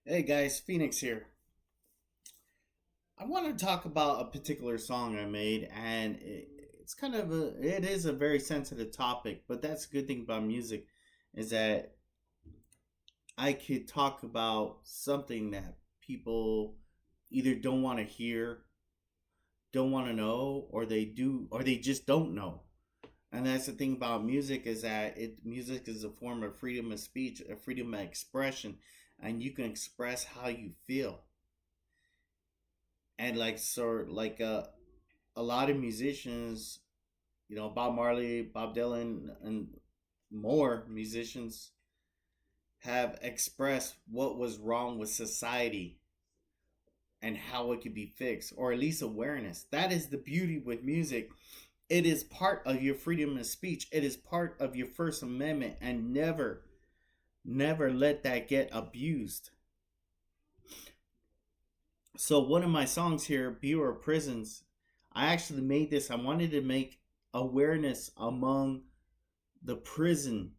Hey guys, Phoenix here. I want to talk about a particular song I made, and it's kind of it is a very sensitive topic, but that's a good thing about music is that I could talk about something that people either don't want to hear, don't want to know, or they do, or they just don't know. And that's the thing about music is that music is a form of freedom of speech, a freedom of expression, and you can express how you feel. And a lot of musicians, Bob Marley, Bob Dylan, and more musicians have expressed what was wrong with society and how it could be fixed, or at least awareness. That is the beauty with music. It is part of your freedom of speech. It is part of your First Amendment, and never let that get abused. So one of my songs here, Bureau of Prisons, I actually made this. I wanted to make awareness among the prison,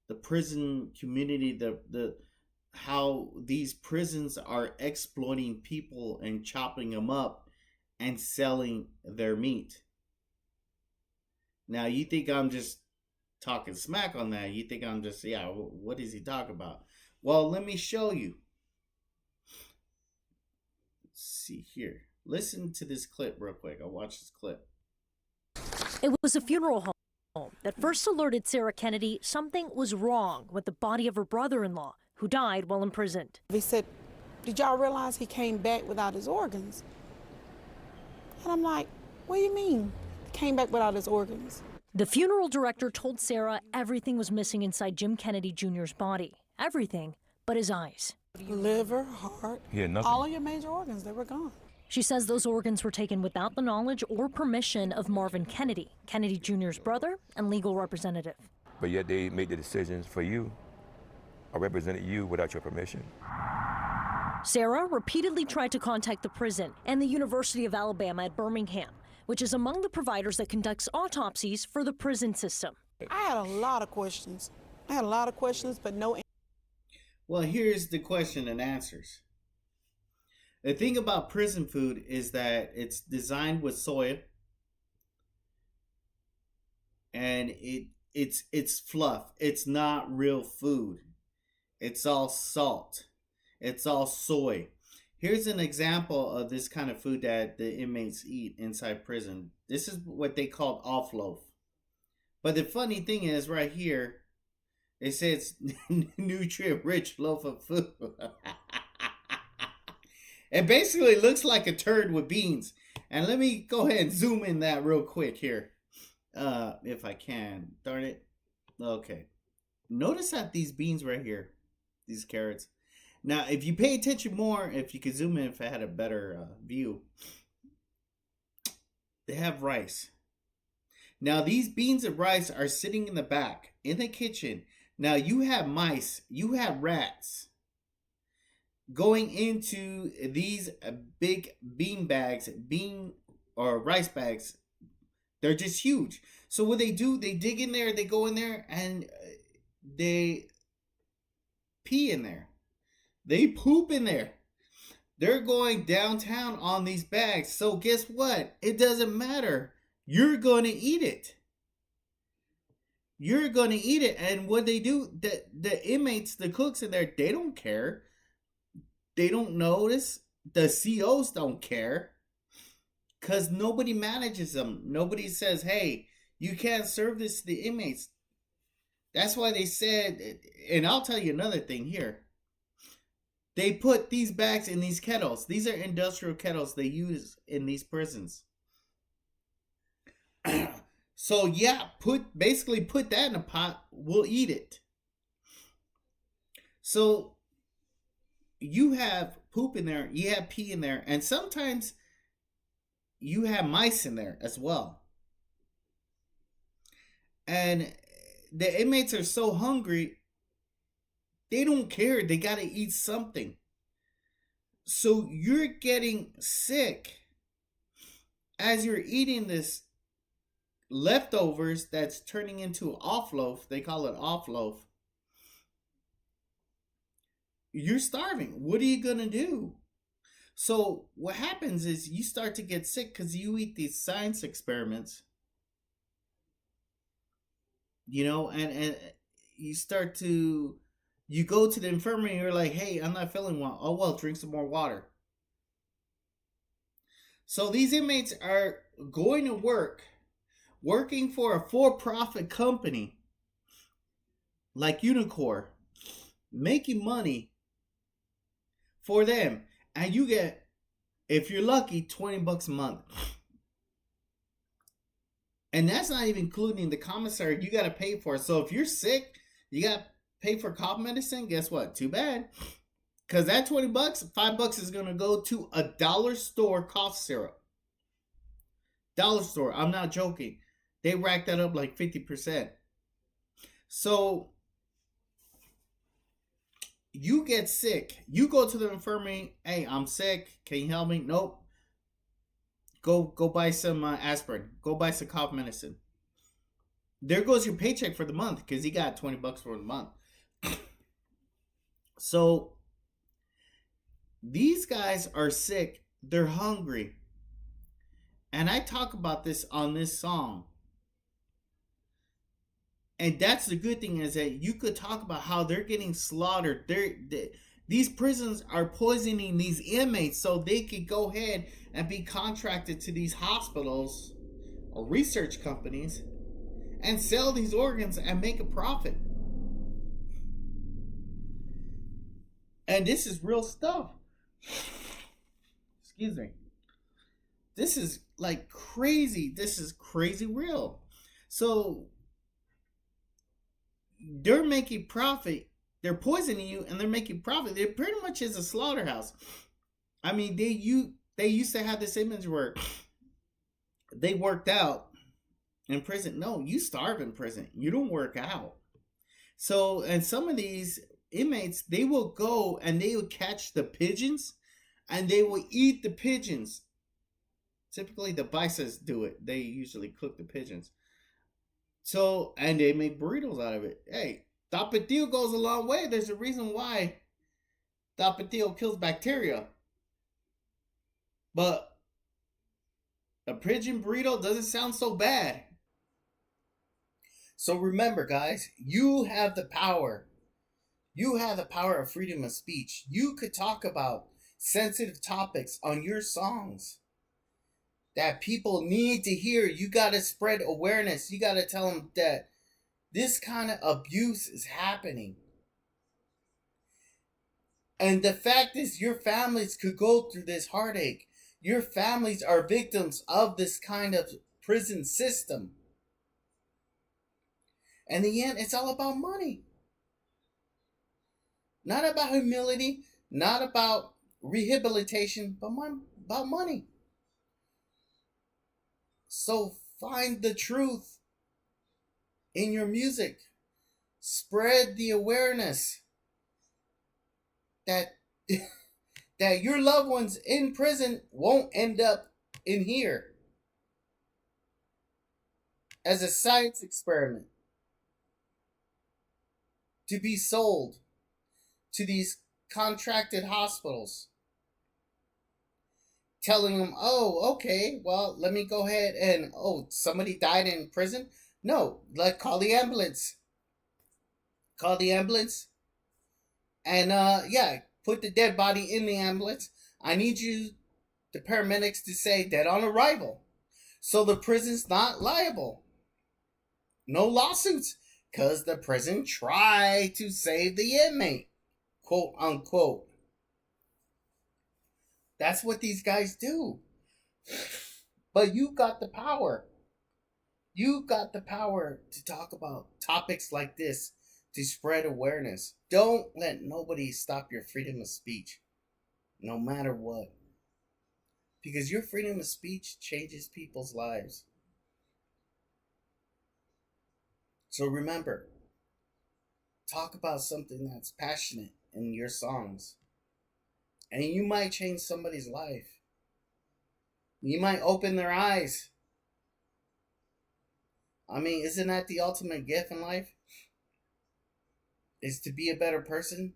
the prison community, the how these prisons are exploiting people and chopping them up and selling their meat. Now you think I'm just talking smack on that? You think I'm just What does he talk about? Well, let me show you. Let's see here. Listen to this clip real quick. I'll watch this clip. It was a funeral home that first alerted Sarah Kennedy something was wrong with the body of her brother-in-law, who died while imprisoned. He said, "Did y'all realize he came back without his organs?" And I'm like, "What do you mean, he came back without his organs?" The funeral director told Sarah everything was missing inside Jim Kennedy Jr.'s body. Everything but his eyes. Liver, heart, all of your major organs, they were gone. She says those organs were taken without the knowledge or permission of Marvin Kennedy, Kennedy Jr.'s brother and legal representative. But yet they made the decisions for you or represented you without your permission. Sarah repeatedly tried to contact the prison and the University of Alabama at Birmingham, which is among the providers that conducts autopsies for the prison system. I had a lot of questions. But no. Well, here's the question and answers. The thing about prison food is that it's designed with soya, and it's fluff. It's not real food. It's all salt. It's all soy. Here's an example of this kind of food that the inmates eat inside prison. This is what they call off loaf. But the funny thing is, right here, it says nutrient rich loaf of food. It basically looks like a turd with beans. And let me go ahead and zoom in that real quick here. If I can. Darn it. Okay. Notice that these beans right here, these carrots. Now, if you pay attention more, if you could zoom in, if I had a better view, they have rice. Now, these beans and rice are sitting in the back, in the kitchen. Now, you have mice, you have rats going into these big bean bags, bean or rice bags. They're just huge. So what they do, they dig in there, they go in there, and they pee in there. They poop in there. They're going downtown on these bags. So guess what? It doesn't matter. You're going to eat it. You're going to eat it. And what they do, the inmates, the cooks in there, they don't care. They don't notice. The COs don't care. Because nobody manages them. Nobody says, hey, you can't serve this to the inmates. That's why they said, and I'll tell you another thing here. They put these bags in these kettles. These are industrial kettles they use in these prisons. So yeah, basically put that in a pot. We'll eat it. So you have poop in there, you have pee in there, and sometimes you have mice in there as well. And the inmates are so hungry, they don't care. They got to eat something. So you're getting sick as you're eating this leftovers that's turning into off loaf. They call it off loaf. you're starving. What are you gonna do? So what happens is you start to get sick because you eat these science experiments, and you start to you go to the infirmary and you're like, hey, I'm not feeling well. Oh well, drink some more water. So these inmates are going to work, working for a for-profit company like Unicor, making money for them, and you get, if you're lucky, $20 a month. And that's not even including the commissary you got to pay for. So if you're sick, you got to pay for cough medicine. Guess what? Too bad. Because that $20, $5 is going to go to a dollar store cough syrup. Dollar store. I'm not joking. They racked that up like 50%. So you get sick. You go to the infirmary. Hey, I'm sick. Can you help me? Nope. Go buy some aspirin. Go buy some cough medicine. There goes your paycheck for the month because he got $20 for the month. So these guys are sick. They're hungry. And I talk about this on this song. And that's the good thing, is that you could talk about how they're getting slaughtered. These prisons are poisoning these inmates so they could go ahead and be contracted to these hospitals or research companies and sell these organs and make a profit. And this is real stuff. Excuse me. This is like crazy. This is crazy real. So they're making profit. They're poisoning you and they're making profit. It pretty much is a slaughterhouse. I mean, they used to have this image where they worked out in prison. No, you starve in prison. You don't work out. So, and some of these inmates, they will go and they will catch the pigeons and they will eat the pigeons. Typically the Bisons do it. They usually cook the pigeons. So, and they make burritos out of it. Hey, tapatio goes a long way. There's a reason why tapatio kills bacteria. But a pigeon burrito doesn't sound so bad. So remember, guys, you have the power. You have the power of freedom of speech. You could talk about sensitive topics on your songs that people need to hear. You got to spread awareness. You got to tell them that this kind of abuse is happening. And the fact is, your families could go through this heartache. Your families are victims of this kind of prison system. And in the end, it's all about money. Not about humility, not about rehabilitation, but about money. So find the truth in your music. Spread the awareness that that your loved ones in prison won't end up in here as a science experiment to be sold to these contracted hospitals, telling them, oh, okay, well, let me go ahead and, oh, somebody died in prison? No, call the ambulance. Call the ambulance. And, put the dead body in the ambulance. I need you, the paramedics, to say dead on arrival. So the prison's not liable. No lawsuits. Because the prison tried to save the inmate. Quote, unquote. That's what these guys do. But you got the power. You got the power to talk about topics like this, to spread awareness. Don't let nobody stop your freedom of speech, no matter what. Because your freedom of speech changes people's lives. So remember, talk about something that's passionate in your songs. And you might change somebody's life. You might open their eyes. I mean, isn't that the ultimate gift in life? Is to be a better person?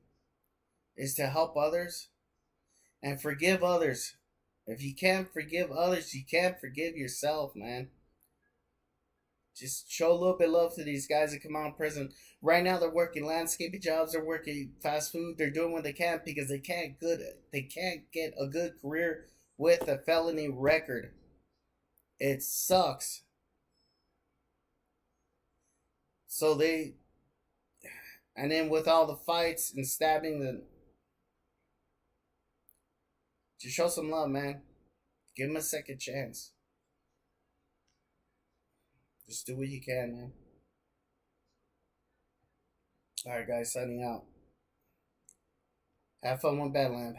is to help others and forgive others. If you can't forgive others, you can't forgive yourself, man. Just show a little bit of love to these guys that come out of prison. Right now, they're working landscaping jobs. They're working fast food. They're doing what they can because they can't get a good career with a felony record. It sucks. So and then with all the fights and stabbing, just show some love, man. Give them a second chance. Just do what you can, man. Alright, guys, signing out. Have fun with Bandlab.